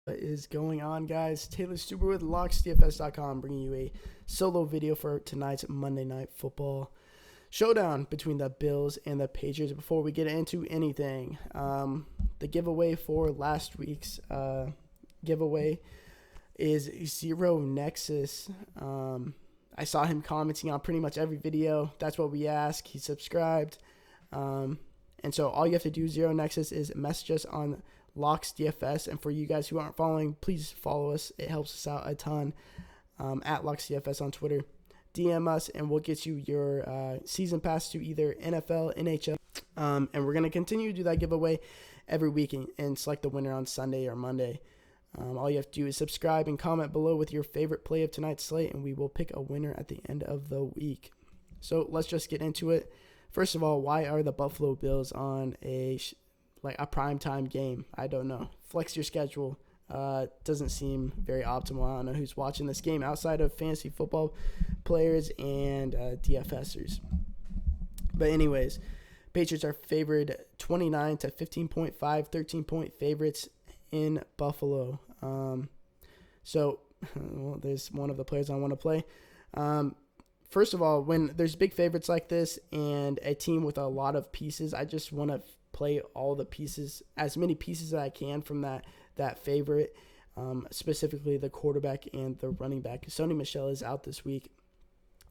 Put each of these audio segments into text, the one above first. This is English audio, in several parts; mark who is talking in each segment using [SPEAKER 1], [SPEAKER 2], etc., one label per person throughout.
[SPEAKER 1] What is going on, guys? Taylor Stuber with LocksDFS.com bringing you a solo video for tonight's Monday Night Football showdown between the Bills and the Patriots. Before we get into anything, the giveaway for last week's giveaway is Zero Nexus. I saw him commenting on pretty much every video. That's what we ask. He subscribed. And so all you have to do, Zero Nexus, is message us on Locks DFS. And for you guys who aren't following, please follow us. It helps us out a ton. At Locks DFS on Twitter. DM us and we'll get you your season pass to either NFL, NHL. And we're going to continue to do that giveaway every week and select the winner on Sunday or Monday. All you have to do is subscribe and comment below with your favorite play of tonight's slate, and we will pick a winner at the end of the week. So let's just get into it. First of all, why are the Buffalo Bills on a primetime game? I don't know. Flex your schedule. Doesn't seem very optimal. I don't know who's watching this game outside of fantasy football players and DFSers. But anyways, Patriots are favored 29 to 15.5, 13-point favorites in Buffalo. There's one of the players I want to play. First of all, when there's big favorites like this and a team with a lot of pieces, I just want to play all the pieces, as many pieces as I can from that favorite, specifically the quarterback and the running back. Sony Michel is out this week.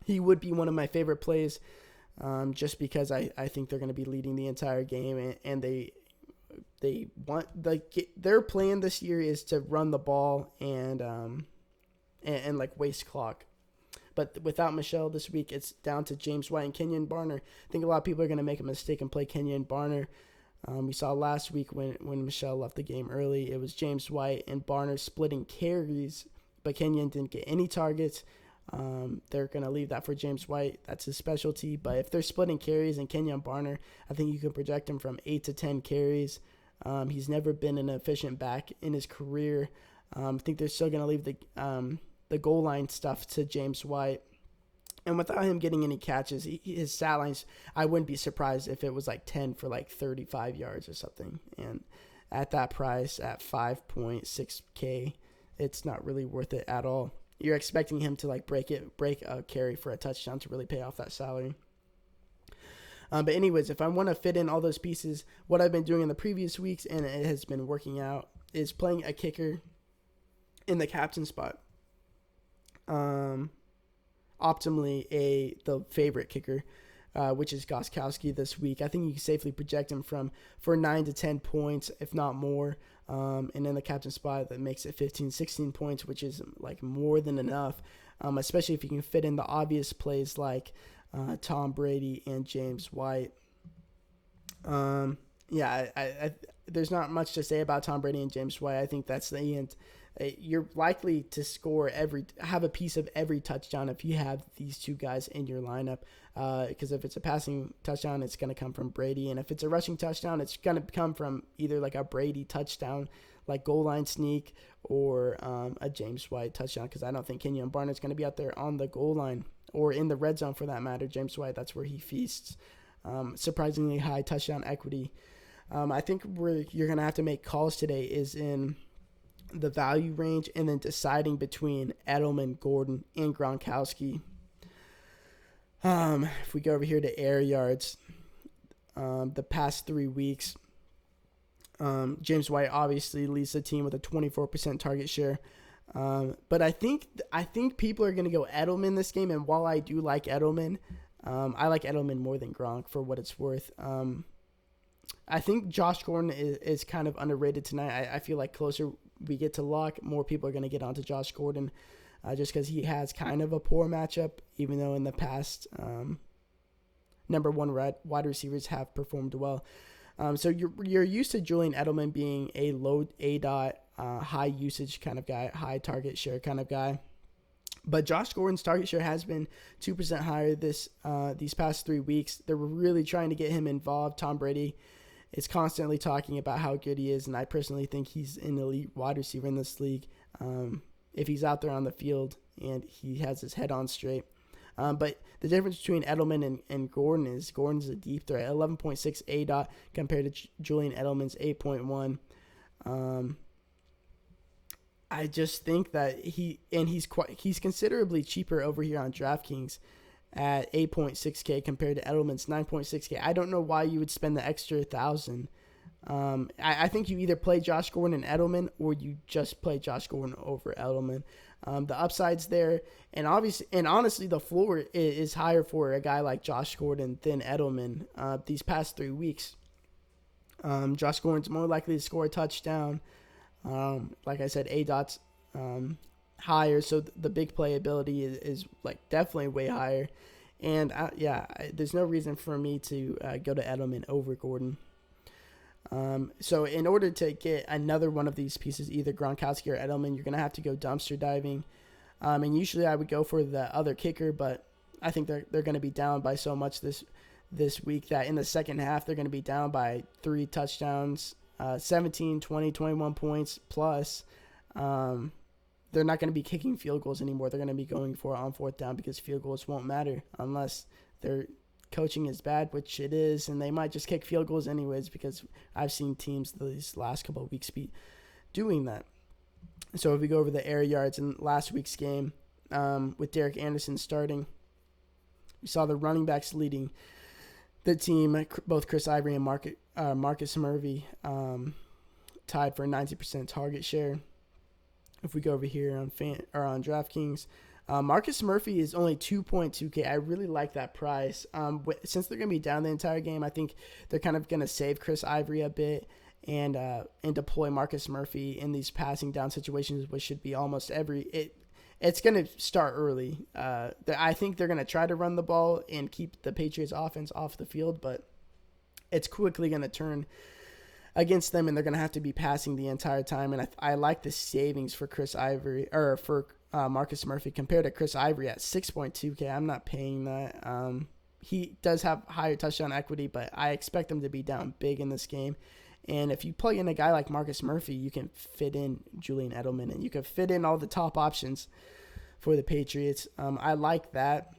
[SPEAKER 1] He would be one of my favorite plays, just because I think they're going to be leading the entire game, and they want their plan this year is to run the ball and waste clock. But without Michel this week, it's down to James White and Kenyon Barner. I think a lot of people are going to make a mistake and play Kenyon Barner. We saw last week when Michel left the game early, it was James White and Barner splitting carries, but Kenyon didn't get any targets. They're going to leave that for James White. That's his specialty. But if they're splitting carries and Kenyon Barner, I think you can project him from 8 to 10 carries. He's never been an efficient back in his career. I think they're still going to leave the goal line stuff to James White. And without him getting any catches, his stat lines, I wouldn't be surprised if it was like 10 for like 35 yards or something. And at that price, at 5.6K, it's not really worth it at all. You're expecting him to break a carry for a touchdown to really pay off that salary. But anyways, if I want to fit in all those pieces, what I've been doing in the previous weeks, and it has been working out, is playing a kicker in the captain spot. Optimally the favorite kicker, which is Gostkowski this week. I think you can safely project him for 9 to 10 points, if not more. And in the captain spot, that makes it 15, 16 points, which is more than enough, especially if you can fit in the obvious plays like Tom Brady and James White. There's not much to say about Tom Brady and James White. I think that's the end. You're likely to have a piece of every touchdown if you have these two guys in your lineup. Because if it's a passing touchdown, it's going to come from Brady. And if it's a rushing touchdown, it's going to come from either a Brady touchdown, like goal line sneak, or a James White touchdown. Because I don't think Kenyon Barner is going to be out there on the goal line or in the red zone for that matter. James White, that's where he feasts. Surprisingly high touchdown equity. I think where you're going to have to make calls today is in the value range and then deciding between Edelman, Gordon, and Gronkowski. If we go over here to air yards, the past 3 weeks, James White obviously leads the team with a 24% target share. But I think people are going to go Edelman this game, and while I do like Edelman, I like Edelman more than Gronk for what it's worth. I think Josh Gordon is kind of underrated tonight. I feel like closer we get to lock, more people are going to get onto Josh Gordon, just because he has kind of a poor matchup, even though in the past number one wide receivers have performed well. So you're used to Julian Edelman being a low ADOT, high usage kind of guy, high target share kind of guy. But Josh Gordon's target share has been 2% higher these past 3 weeks. They're really trying to get him involved. Tom Brady is constantly talking about how good he is, and I personally think he's an elite wide receiver in this league if he's out there on the field and he has his head on straight. But the difference between Edelman and Gordon is Gordon's a deep threat, 11.6 ADOT compared to Julian Edelman's 8.1. I just think that he's considerably cheaper over here on DraftKings at 8.6K compared to Edelman's 9.6K. I don't know why you would spend the extra 1,000. I think you either play Josh Gordon and Edelman, or you just play Josh Gordon over Edelman. The upside's there, and honestly, the floor is higher for a guy like Josh Gordon than Edelman. These past 3 weeks, Josh Gordon's more likely to score a touchdown. Like I said, A-Dot's higher, so the big playability is like definitely way higher. And there's no reason for me to go to Edelman over Gordon. So in order to get another one of these pieces, either Gronkowski or Edelman, you're going to have to go dumpster diving. And usually I would go for the other kicker, but I think they're going to be down by so much this week that in the second half they're going to be down by 3 touchdowns, 17, 20, 21 points plus. They're not going to be kicking field goals anymore. They're going to be going for it on fourth down because field goals won't matter unless their coaching is bad, which it is, and they might just kick field goals anyways because I've seen teams these last couple of weeks be doing that. So if we go over the air yards in last week's game, with Derek Anderson starting, we saw the running backs leading the team, both Chris Ivory and Marcus Murphy, tied for a 90% target share. If we go over here on DraftKings, Marcus Murphy is only 2.2K. I really like that price. Since they're going to be down the entire game, I think they're kind of going to save Chris Ivory a bit and deploy Marcus Murphy in these passing down situations, which should be almost it's going to start early. I think they're going to try to run the ball and keep the Patriots offense off the field, but it's quickly going to turn against them, and they're going to have to be passing the entire time. And I like the savings for Chris Ivory, or for Marcus Murphy compared to Chris Ivory at 6.2K. I'm not paying that. He does have higher touchdown equity, but I expect him to be down big in this game. And if you plug in a guy like Marcus Murphy, you can fit in Julian Edelman, and you can fit in all the top options for the Patriots. I like that.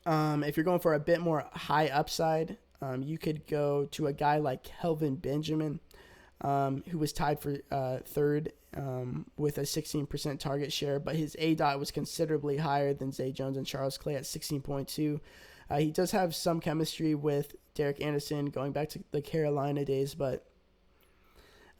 [SPEAKER 1] If you're going for a bit more high upside, you could go to a guy like Kelvin Benjamin, who was tied for third with a 16% target share, but his A-Dot was considerably higher than Zay Jones and Charles Clay at 16.2. He does have some chemistry with Derek Anderson going back to the Carolina days, but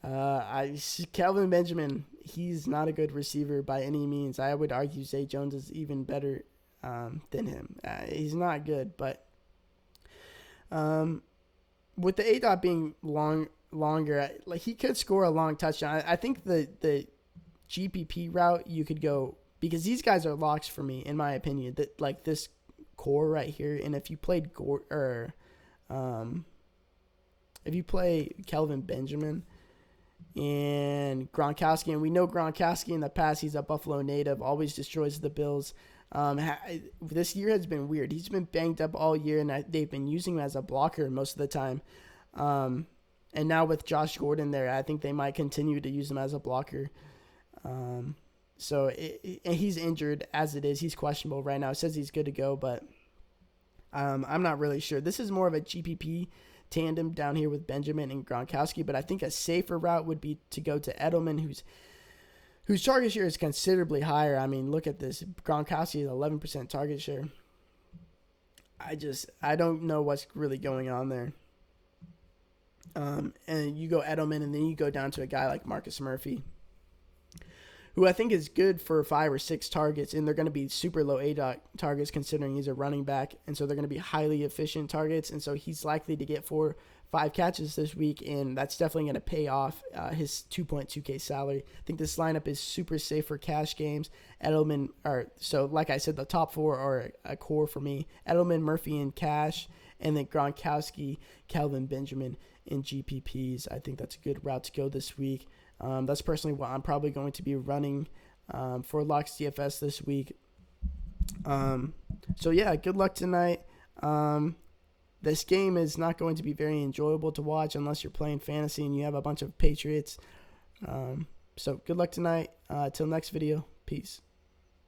[SPEAKER 1] Kelvin Benjamin, he's not a good receiver by any means. I would argue Zay Jones is even better than him. He's not good, but with the A-Dot being longer, like he could score a long touchdown. I think the GPP route you could go, because these guys are locks for me, in my opinion. That like this core right here, and if you played if you play Kelvin Benjamin and Gronkowski, and we know Gronkowski in the past, he's a Buffalo native, always destroys the Bills. This year has been weird. He's been banged up all year, and they've been using him as a blocker most of the time. And now with Josh Gordon there, I think they might continue to use him as a blocker. And he's injured as it is. He's questionable right now. It says he's good to go, but I'm not really sure. This is more of a GPP tandem down here with Benjamin and Gronkowski, but I think a safer route would be to go to Edelman, whose target share is considerably higher. I mean, look at this. Gronkowski is 11% target share. I don't know what's really going on there. And you go Edelman, and then you go down to a guy like Marcus Murphy, who I think is good for 5 or 6 targets, and they're going to be super low A-Dot targets considering he's a running back, and so they're going to be highly efficient targets, and so he's likely to get 4 5 catches this week, and that's definitely going to pay off his 2.2K salary. I think this lineup is super safe for cash games. Edelman, so like I said, the top 4 are a core for me. Edelman, Murphy, and cash, and then Gronkowski, Kelvin Benjamin in GPPs. I think that's a good route to go this week. That's personally what I'm probably going to be running for Locks DFS this week. So yeah, good luck tonight. This game is not going to be very enjoyable to watch unless you're playing fantasy and you have a bunch of Patriots. So good luck tonight. Till next video. Peace.